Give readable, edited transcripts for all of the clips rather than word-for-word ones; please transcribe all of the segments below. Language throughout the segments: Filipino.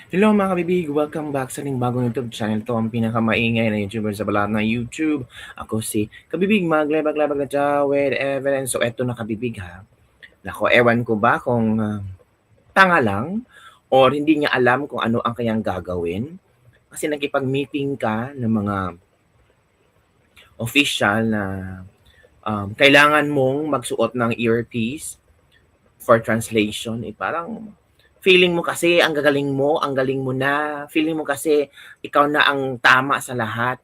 Hello mga kabibig! Welcome back sa ating bagong YouTube channel. Ito ang pinakamaingay na YouTuber sa balat ng YouTube. Ako si Kabibig, maglabag-labag na siya with evidence. So eto na kabibig ha. Nako, ewan ko ba kung tanga lang or hindi niya alam kung ano ang kanyang gagawin. Kasi nakipag-meeting ka ng mga official na kailangan mong magsuot ng earpiece for translation. Parang feeling mo kasi ang galing mo na. Feeling mo kasi ikaw na ang tama sa lahat.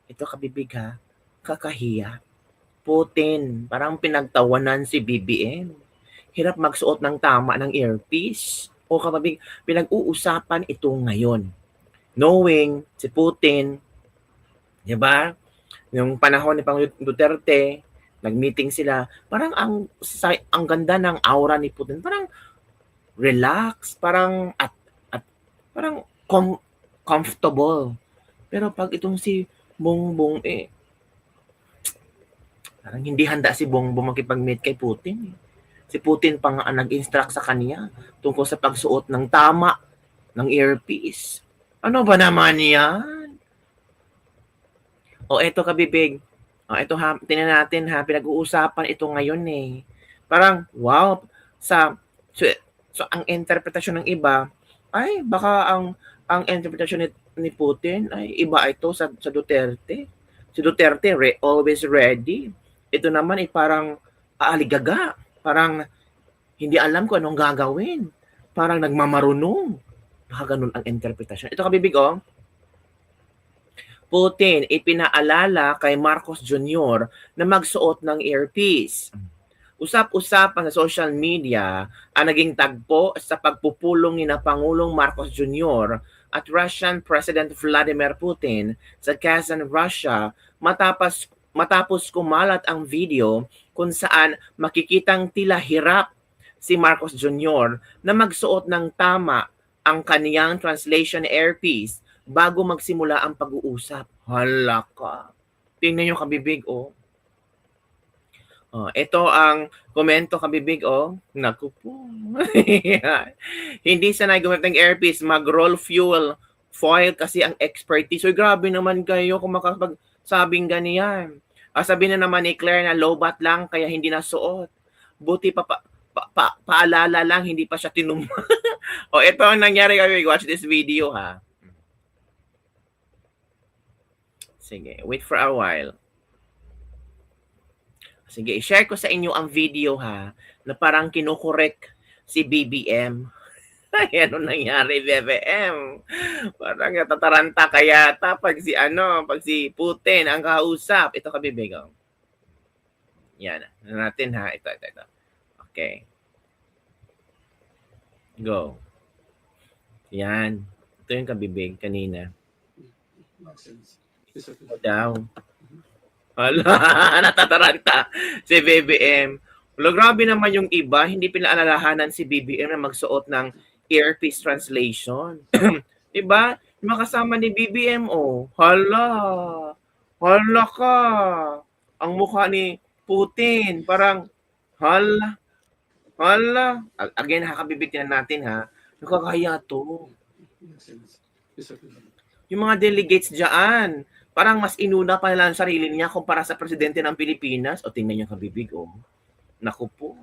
Ito kabibig ha, kakahiya. Putin, parang pinagtawanan si BBM. Hirap magsuot ng tama ng earpiece. O kabibig, pinag-uusapan ito ngayon. Knowing si Putin, di ba? Yung panahon ni Pangulong Duterte, nag-meeting sila, parang ang ganda ng aura ni Putin. Parang relax, parang parang comfortable. Pero pag itong si Bongbong parang hindi handa si Bongbong makipag-meet kay Putin. Si Putin pa nga ang nag-instruct sa kanya tungkol sa pagsuot ng tama ng earpiece. Ano ba naman yan? O eto kabibig. O eto ha, tingnan natin ha, pinag-uusapan ito ngayon Parang wow, so ang interpretasyon ng iba ay baka ang interpretasyon ni Putin ay iba ito sa Duterte. Si Duterte always ready. Ito naman ay parang aaligaga. Parang hindi alam kung anong gagawin. Parang nagmamarunong. Baka ganun ang interpretasyon. Ito kabibig Putin ipinaalala kay Marcos Jr. na magsuot ng earpiece. Usap-usapan sa social media ang naging tagpo sa pagpupulong ni na Pangulong Marcos Jr. at Russian President Vladimir Putin sa Kazan, Russia matapos kumalat ang video kung saan makikitang tila hirap si Marcos Jr. na magsuot ng tama ang kaniyang translation earpiece bago magsimula ang pag-uusap. Hala ka. Tingnan nyo kabibig ito ang komento kabibig Naku po. Hindi sanay gumamit ng earpiece, mag-roll fuel foil kasi ang expertise. So grabe naman kayo kung makapagsabing ganyan. Sabi na naman ni Claire na low-bat lang kaya hindi nasuot. Buti paalala lang, hindi pa siya tinuma. Ito ang nangyari kabibig. Watch this video ha. Sige, wait for a while. Sige, i-share ko sa inyo ang video ha, na parang kinukorek si BBM. Ay, ano nangyari, BBM? Parang natataranta kaya pag si Putin ang kausap. Ito kabibig Yan, natin ha. Ito. Okay. Go. Yan. Ito yung kabibig kanina. Daw. Hala, natataranta si BBM. Wala, grabe naman yung iba, hindi pinaalalahanan si BBM na magsuot ng earpiece translation. Diba? Yung kasama ni BBM, hala ka. Ang mukha ni Putin, parang, hala. Again, kabibigyan natin ha. Nakakahiya to. Yung mga delegates dyan, parang mas inuna pa nila ang sarili niya kumpara sa presidente ng Pilipinas. Tingnan niyo kabibig Naku po,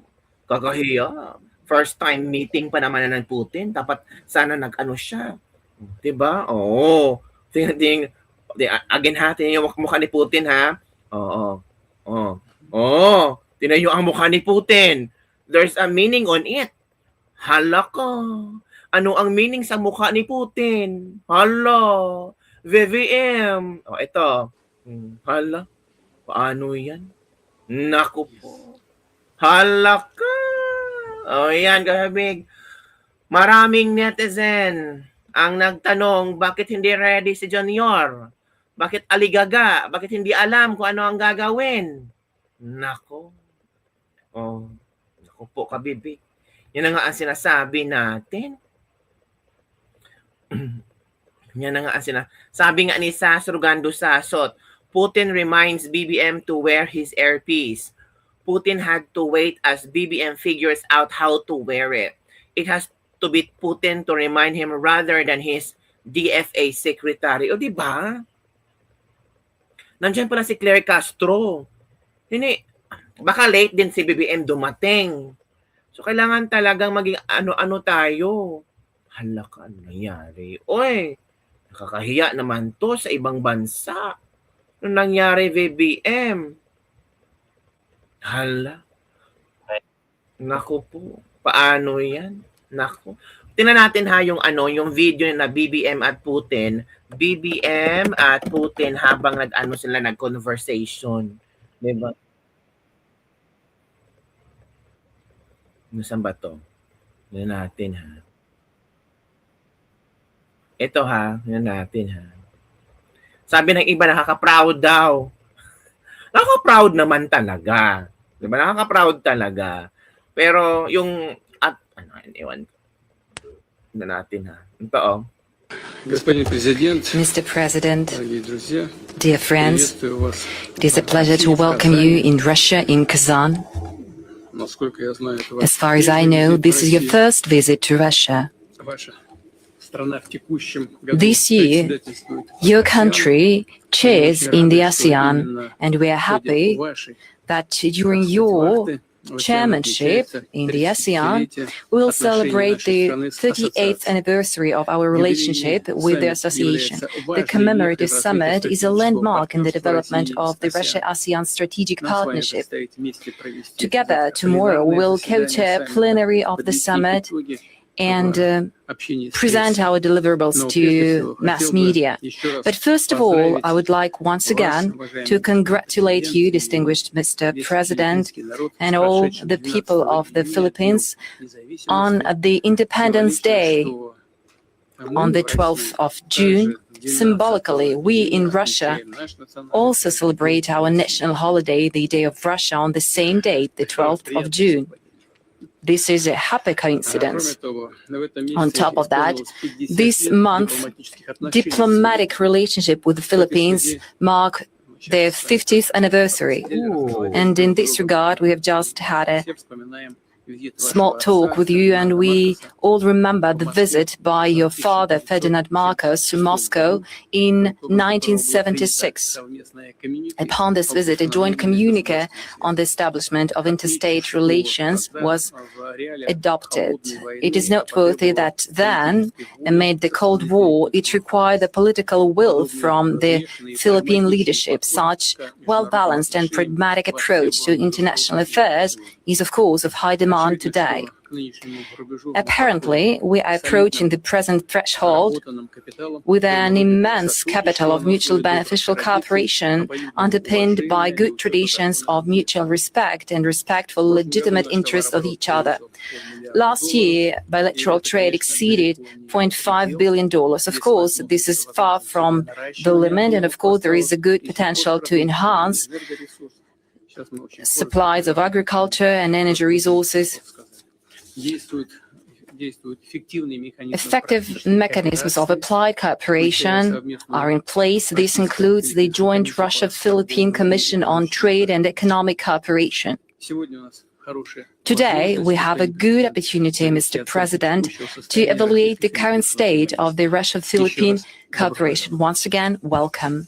kakahiya. First time meeting pa naman ng Putin. Dapat sana nag-ano siya. Diba? Tingnan. Again ha, tingnan yung mukha ni Putin ha. Tingnan yung ang mukha ni Putin. There's a meaning on it. Hala ka. Ano ang meaning sa mukha ni Putin? Hala. VVM. Ito. Hala. Paano yan? Naku po. Hala ka. Yan, kabibig. Maraming netizen ang nagtanong, bakit hindi ready si Junior? Bakit aligaga? Bakit hindi alam kung ano ang gagawin? Nako. Naku po, kabibig. Yan na nga ang sinasabi natin. Yan na nga ang sabi nga ni Sasrugando Sasot, Putin reminds BBM to wear his Putin had to wait as BBM figures out how to wear it. It has to beat Putin to remind him rather than his DFA secretary. O di ba? Nandiyan pala si Claire Castro. Hindi, baka late din si BBM dumating. So, kailangan talagang maging ano-ano tayo. Hala ka, ano nangyari? Oy, nakakahiya naman to sa ibang bansa. Ano nangyari, BBM? Hala. Naku po, paano yan? Naku. Tingnan natin ha yung yung video na BBM at Putin. BBM at Putin habang sila nag-conversation. Diba? Saan ba to? Tingnan natin ha. Ito ha, tingnan natin ha. Sabi ng iba, nakaka-proud daw. Nakaka-proud naman talaga. Diba? Nakaka-proud talaga. Pero yung ewan. Tingnan natin ha. Ito Mr. President, dear friends, it is a pleasure to welcome you in Russia, in Kazan. As far as I know, this is your first visit to Russia. This year, your country chairs in the ASEAN, and we are happy that during your chairmanship in the ASEAN, we will celebrate the 38th anniversary of our relationship with the association. The commemorative summit is a landmark in the development of the Russia-ASEAN strategic partnership. Together, tomorrow, we'll co-chair plenary of the summit and present our deliverables to mass media. But first of all, I would like once again to congratulate you, distinguished Mr. President, and all the people of the Philippines on the Independence Day on the 12th of June. Symbolically, we in Russia also celebrate our national holiday, the Day of Russia, on the same date, the 12th of June. This is a happy coincidence. On top of that, this month, diplomatic relationship with the Philippines mark their 50th anniversary. Ooh. And in this regard, we have just had a small talk with you, and we all remember the visit by your father, Ferdinand Marcos, to Moscow in 1976. Upon this visit, a joint communique on the establishment of interstate relations was adopted. It is noteworthy that then, amid the Cold War, it required the political will from the Philippine leadership. Such well-balanced and pragmatic approach to international affairs is, of course, of high demand today. Apparently, we are approaching the present threshold with an immense capital of mutual beneficial cooperation underpinned by good traditions of mutual respect and respectful legitimate interests of each other. Last year, bilateral trade exceeded $0.5 billion. Of course, this is far from the limit, and of course, there is a good potential to enhance supplies of agriculture and energy resources. Effective mechanisms of applied cooperation are in place. This includes the joint Russia-Philippine Commission on Trade and Economic Cooperation. Today, we have a good opportunity, Mr. President, to evaluate the current state of the Russia-Philippine cooperation. Once again, welcome.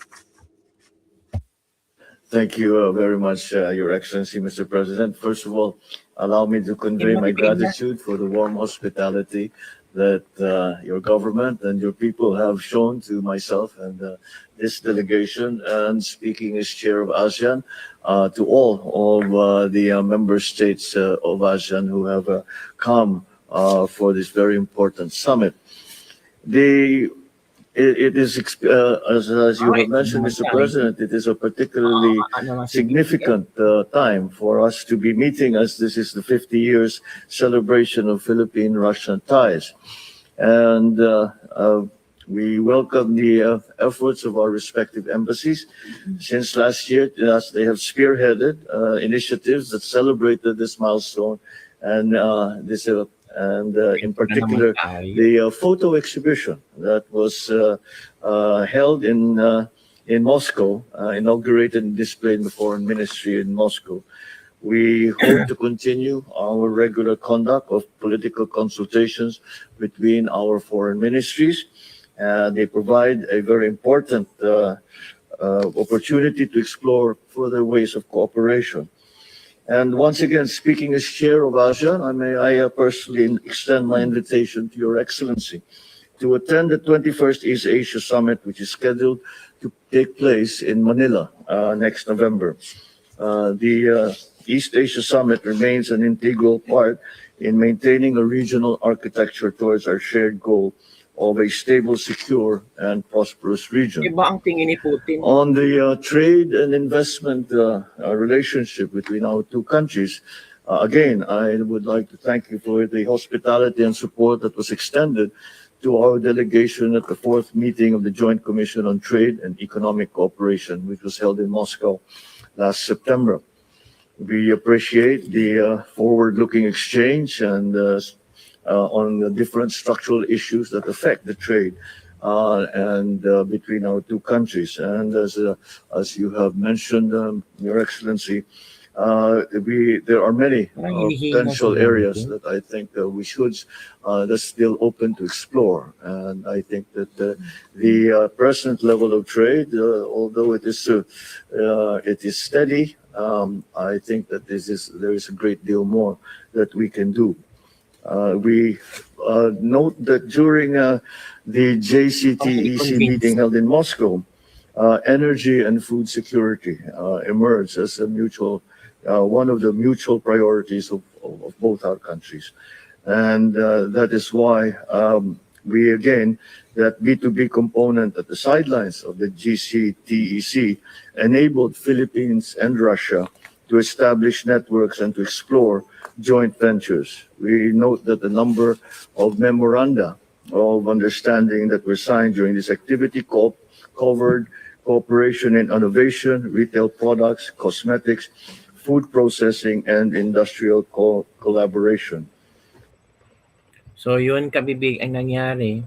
Thank you very much, Your Excellency, Mr. President. First of all, allow me to convey my gratitude for the warm hospitality that your government and your people have shown to myself and this delegation, and speaking as chair of ASEAN, to all of the member states of ASEAN who have come for this very important summit. It is, as you have mentioned, Mr. President, it is a particularly significant time for us to be meeting, as this is the 50 years celebration of Philippine-Russian ties. And we welcome the efforts of our respective embassies. Since last year, as they have spearheaded initiatives that celebrated this milestone, and in particular, the photo exhibition that was held in Moscow, inaugurated and displayed in the Foreign Ministry in Moscow, We hope to continue our regular conduct of political consultations between our foreign ministries. They provide a very important opportunity to explore further ways of cooperation. And once again, speaking as chair of ASEAN, I personally extend my invitation to Your Excellency to attend the 21st East Asia Summit, which is scheduled to take place in Manila next November. The East Asia Summit remains an integral part in maintaining a regional architecture towards our shared goal of a stable, secure, and prosperous region. Iba ang tingin ni Putin. On the trade and investment relationship between our two countries, again, I would like to thank you for the hospitality and support that was extended to our delegation at the 4th meeting of the Joint Commission on Trade and Economic Cooperation, which was held in Moscow last September. We appreciate the forward-looking exchange and on the different structural issues that affect the trade and between our two countries. And as you have mentioned, Your Excellency, there are many potential areas that I think we should that's still open to explore. And I think that the present level of trade, although it is steady, I think that there is a great deal more that we can do. We note that during the JCTEC meeting held in Moscow, energy and food security emerged as one of the mutual priorities of both our countries. And that is why that B2B component at the sidelines of the JCTEC enabled Philippines and Russia to establish networks and to explore joint ventures. We note that the number of memoranda of understanding that were signed during this activity covered cooperation in innovation, retail products, cosmetics, food processing, and industrial collaboration. So yun, kabibig, ang nangyari.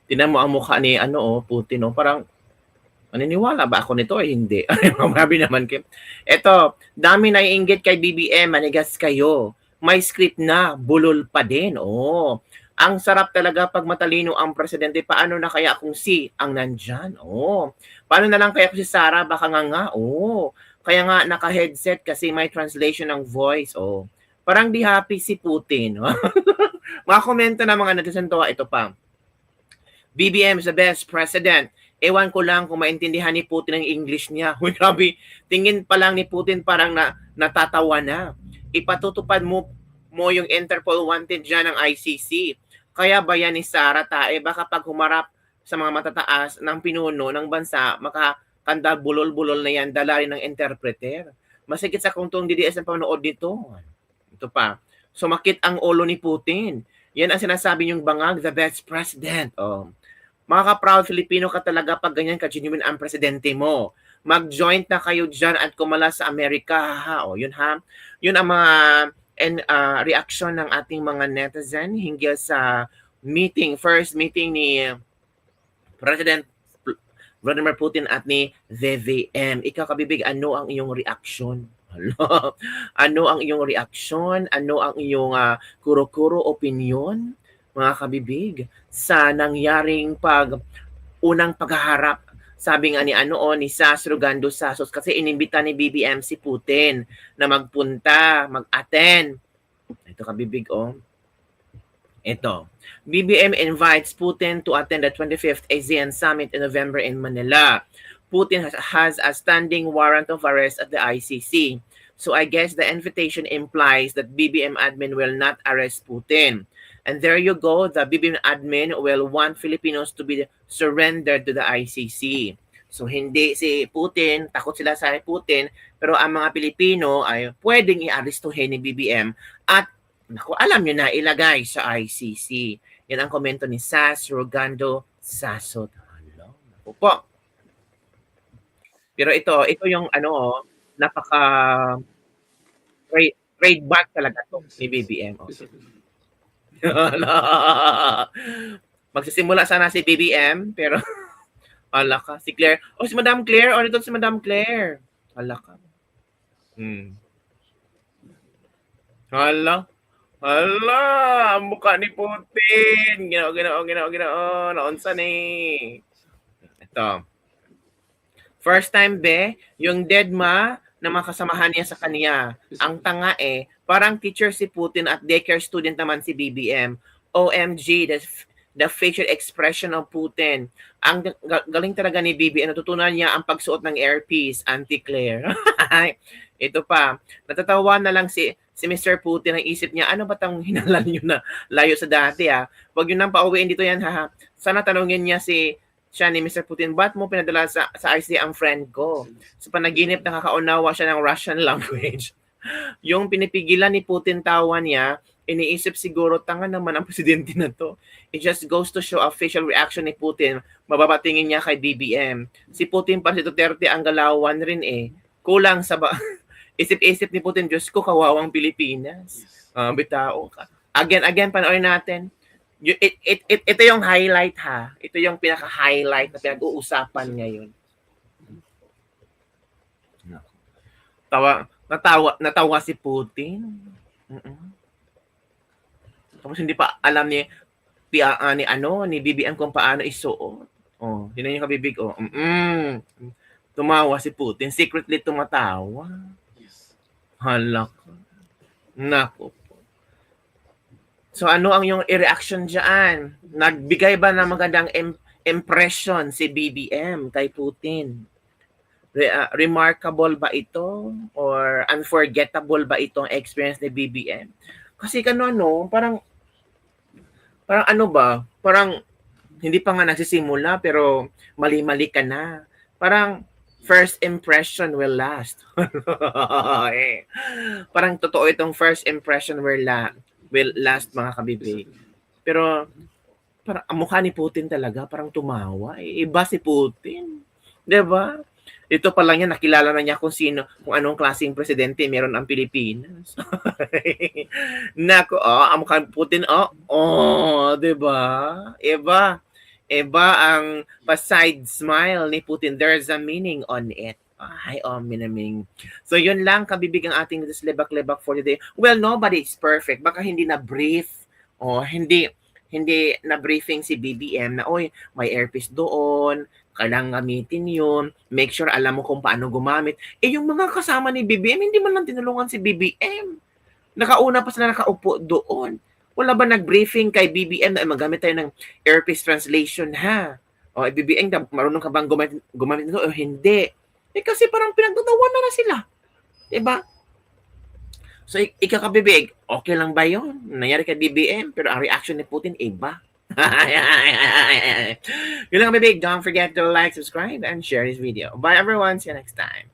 Tinan mo ang mukha ni Putin, parang maniniwala ba ako nito? Hindi. Mabi naman, Kim. Eto, dami naiinggit kay BBM, manigas kayo. May script na, bulol pa din. Ang sarap talaga pag matalino ang presidente. Paano na kaya kung ang nandyan? Paano na lang kaya kung si Sara? Baka nga. Kaya nga naka-headset kasi may translation ng voice. Parang di happy si Putin. Mga komento na mga netizen to, ito pa. BBM is the best president. Ewan ko lang kung maintindihan ni Putin ang English niya. Uy, grabe. Tingin pa lang ni Putin parang natatawa na. Ipatutupad mo yung Interpol wanted dyan ng ICC. Kaya ba yan ni Sara Tae? Baka pag humarap sa mga matataas ng pinuno ng bansa, makakanda bulol-bulol na yan, dala rin ng interpreter. Masigit sa kuntong DDS ang panood dito. Ito pa. Sumakit ang ulo ni Putin. Yan ang sinasabi niyong bangag, the best president. Mga ka-proud Filipino ka talaga pag ganyan ka-genuine ang presidente mo. Mag-joint na kayo dyan at kumala sa Amerika. Yun ha. Yun ang mga reaction ng ating mga netizen hinggil sa first meeting ni President Vladimir Putin at ni VVM. Ikaw, kabibig, ano ang iyong reaction? Ano ang iyong reaction? Ano ang iyong kuro-kuro opinion? Mga kabibig, sa nangyaring unang paghaharap, sabi nga ni Sas Rogando Sasos, kasi inimbita ni BBM si Putin na magpunta, mag-attend. Ito kabibig, Ito. BBM invites Putin to attend the 25th ASEAN Summit in November in Manila. Putin has a standing warrant of arrest at the ICC. So I guess the invitation implies that BBM admin will not arrest Putin. And there you go, the BBM admin will want Filipinos to be surrendered to the ICC. So hindi si Putin, takot sila sa Putin, pero ang mga Pilipino ay pwedeng i-arestuhin ni BBM at alam nyo na, ilagay sa ICC. Yan ang komento ni Sas Rogando Sasot. Po. Pero ito yung napaka trade back talaga to ni BBM. Magsisimula sana si BBM, pero ala ka, si Claire. Si Madam Claire, ito si Madam Claire. Ala ka. Hala, hala, ang mukha ni Putin. Ginoo. Naunsa ni. Ito. First time, be, yung deadma na makasamahan niya sa kanya. Ang tanga parang teacher si Putin at daycare student naman si BBM. OMG, the facial expression of Putin. Ang galing talaga ni BBM. Natutunan niya ang pagsuot ng earpiece, anti-Claire. Ito pa, natatawa na lang si Mr. Putin, ang isip niya, ano ba tang hinalan nyo na layo sa dati Huwag yun nang pauwiin dito yan Sana tanungin niya siya ni Mr. Putin, ba't mo pinadala sa IC ang friend ko? Sa panaginip, nakakaunawa siya ng Russian language. Yung pinipigilan ni Putin tawa niya, iniisip siguro, tanga naman ang presidente na to. It just goes to show a facial reaction ni Putin. Mababatingin niya kay BBM. Si Putin pa si Duterte ang galawan rin Kulang sa isip-isip ni Putin, Diyos ko, kawawang Pilipinas. Bitao ka. Again, panoorin natin. Ito yung highlight Ito yung pinaka-highlight na pinag-uusapan ngayon. Natawa si Putin. Tapos hindi pa alam ni BBM kung paano isuot. Yun yung kabibig. Tumawa si Putin. Secretly tumatawa. Halak. Nako. So ano ang yung reaction diyan? Nagbigay ba ng magandang impression si BBM kay Putin? Remarkable ba ito? Or unforgettable ba itong experience ni BBM? Kasi parang ano ba? Parang hindi pa nga nagsisimula pero mali-mali ka na. Parang first impression will last. Parang totoo itong first impression will last, mga kabibig. Pero parang ang mukha ni Putin talaga parang tumawa. Iba si Putin. 'Di ba? Ito pa lang yan, nakilala na niya kung anong klaseng presidente meron ang Pilipinas. Nako, ang mukha ni Putin, 'di ba? Iba ang side smile ni Putin. There's a meaning on it. Minaming. So yun lang, kabibig ang ating lebak-lebak for today. Well, nobody is perfect. Baka hindi na-brief hindi na-briefing si BBM na, may earpiece doon, kailangan gamitin yun, make sure alam mo kung paano gumamit. Yung mga kasama ni BBM, hindi man lang tinulungan si BBM. Nakauna pa sila nakaupo doon. Wala ba nag-briefing kay BBM na magamit tayo ng earpiece translation BBM, marunong ka bang gumamit nito o hindi? Kasi parang pinagtatawanan na sila. Diba? So, ikakabibig, okay lang ba yun? Nangyari kay BBM, pero ang reaction ni Putin, iba. Yun lang, kabibig. Don't forget to like, subscribe, and share this video. Bye, everyone. See you next time.